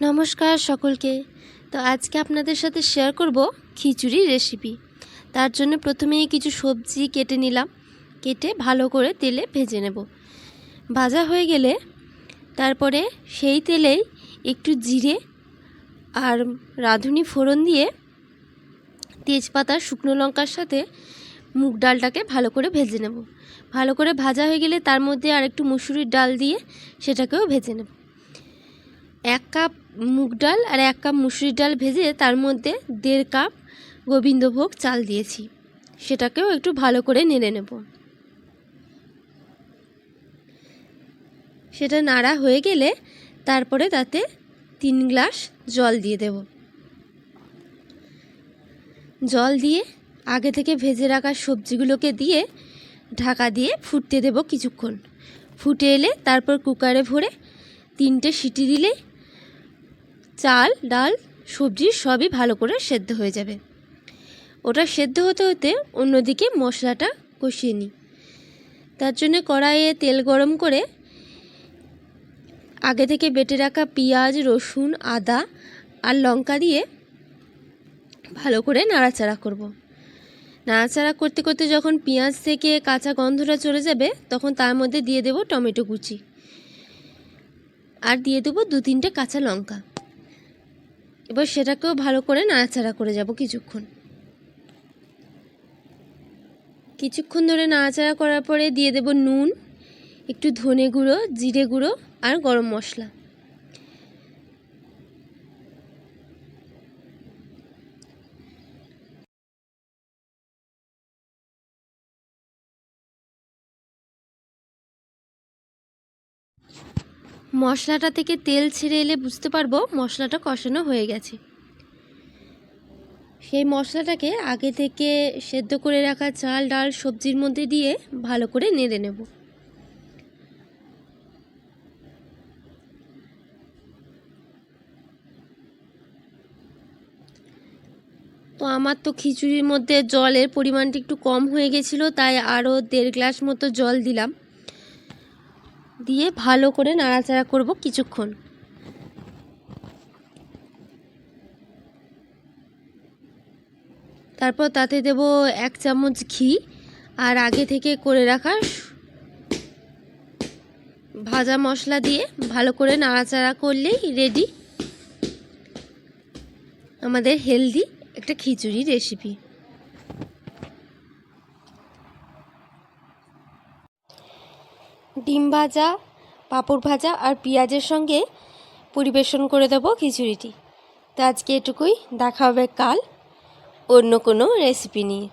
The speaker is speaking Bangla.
নমস্কার সকলকে। তো আজকে আপনাদের সাথে শেয়ার করব খিচুড়ি রেসিপি। তার জন্য প্রথমেই কিছু সবজি কেটে নিলাম, কেটে ভালো করে তেলে ভেজে নেব। ভাজা হয়ে গেলে তারপরে সেই তেলেই একটু জিরে আর রাঁধুনি ফোড়ন দিয়ে তেজপাতা শুকনো লঙ্কার সাথে মুগ ডালটাকে ভালো করে ভেজে নেব। ভালো করে ভাজা হয়ে গেলে তার মধ্যে আর একটু মুসুরির ডাল দিয়ে সেটাকেও ভেজে নেব। 1 কাপ মুগ ডাল আর 1 কাপ মুসুরির ডাল ভেজে তার মধ্যে 1.5 কাপ গোবিন্দভোগ চাল দিয়েছি, সেটাকেও একটু ভালো করে নেড়ে নেব। সেটা নাড়া হয়ে গেলে তারপরে তাতে 3 গ্লাস জল দিয়ে দেব। জল দিয়ে আগে থেকে ভেজে রাখা সবজিগুলোকে দিয়ে ঢাকা দিয়ে ফুটতে দেব কিছুক্ষণ। ফুটে এলে তারপর কুকারে ভরে 3টে সিটি দিলে চাল ডাল সবজি সবই ভালো করে সেদ্ধ হয়ে যাবে। ওটা সেদ্ধ হতে হতে অন্যদিকে মশলাটা কষিয়ে নিই। তার জন্য কড়াইয়ে তেল গরম করে আগে থেকে বেটে রাখা পেঁয়াজ রসুন আদা আর লঙ্কা দিয়ে ভালো করে নাড়াচাড়া করব। নাড়াচাড়া করতে করতে যখন পেঁয়াজ থেকে কাঁচা গন্ধটা চলে যাবে তখন তার মধ্যে দিয়ে দেব টমেটো কুচি আর দিয়ে দেবো 2-3টে কাঁচা লঙ্কা। এবার সেটাকেও ভালো করে নাড়াচাড়া করে যাব কিছুক্ষণ ধরে নাড়াচাড়া করার পরে দিয়ে দেব নুন, একটু ধনে গুঁড়ো জিরে গুঁড়ো আর গরম মশলা। মশলাটা থেকে তেল ছেড়ে এলে বুঝতে পারবো মশলাটা কষানো হয়ে গেছে। সেই মশলাটাকে আগে থেকে সেদ্ধ করে রাখা চাল ডাল সবজির মধ্যে দিয়ে ভালো করে নেড়ে নেব। তো আমার তো খিচুড়ির মধ্যে জলের পরিমাণটা একটু কম হয়ে গেছিলো, তাই আরও 1.5 গ্লাস মতো জল দিলাম। দিয়ে ভালো করে নাড়াচাড়া করব কিছুক্ষণ। তারপর তাতে দেব 1 চামচ ঘি আর আগে থেকে করে রাখা ভাজা মশলা দিয়ে ভালো করে নাড়াচাড়া করলেই রেডি আমাদের হেলদি একটা খিচুড়ি রেসিপি। ডিম ভাজা পাঁপড় ভাজা আর পেঁয়াজের সঙ্গে পরিবেশন করে দেব খিচুড়িটি। তো আজকে এটুকুই, দেখা হবে কাল অন্য কোনো রেসিপি নিয়ে।